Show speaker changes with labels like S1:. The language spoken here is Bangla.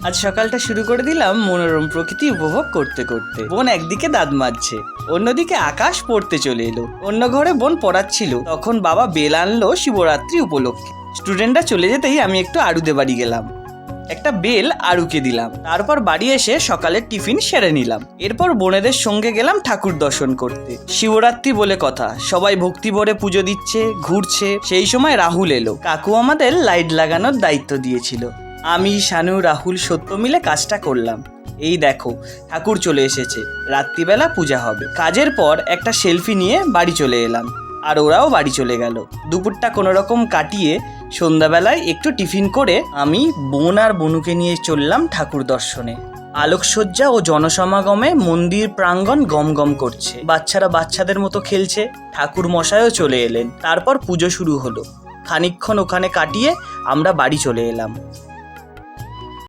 S1: আজ সকালটা শুরু করে দিলাম মনোরম প্রকৃতি উপভোগ করতে করতে। বোন একদিকে দাঁত মাজছে, অন্যদিকে আকাশ পড়তে চলে এলো। অন্য ঘরে বোন পড়াচ্ছিল, তখন বাবা বেল আনলো শিবরাত্রি উপলক্ষে। স্টুডেন্টরা চলে যেতেই আমি একটু আরুদের বাড়ি গেলাম, একটা বেল আরুকে দিলাম। তারপর বাড়ি এসে সকালের টিফিন সেরে নিলাম। এরপর বোনেদের সঙ্গে গেলাম ঠাকুর দর্শন করতে। শিবরাত্রি বলে কথা, সবাই ভক্তি ভরে পুজো দিচ্ছে, ঘুরছে। সেই সময় রাহুল এলো। কাকু আমাদের লাইট লাগানোর দায়িত্ব দিয়েছিল। আমি, শানু, রাহুল, সত্য মিলে কাজটা করলাম। এই দেখো, ঠাকুর চলে এসেছে। রাত্রিবেলা পূজা হবে। কাজের পর একটা সেলফি নিয়ে বাড়ি চলে এলাম, আর ওরাও বাড়ি চলে গেল। দুপুরটা কোনো রকম কাটিয়ে সন্ধ্যাবেলায় একটু টিফিন করে আমি, বোন আর বনুকে নিয়ে চললাম ঠাকুর দর্শনে। আলোকসজ্জা ও জনসমাগমে মন্দির প্রাঙ্গণ গমগম করছে। বাচ্চারা বাচ্চাদের মতো খেলছে। ঠাকুর মশাইও চলে এলেন। তারপর পুজো শুরু হলো। খানিকক্ষণ ওখানে কাটিয়ে আমরা বাড়ি চলে এলাম।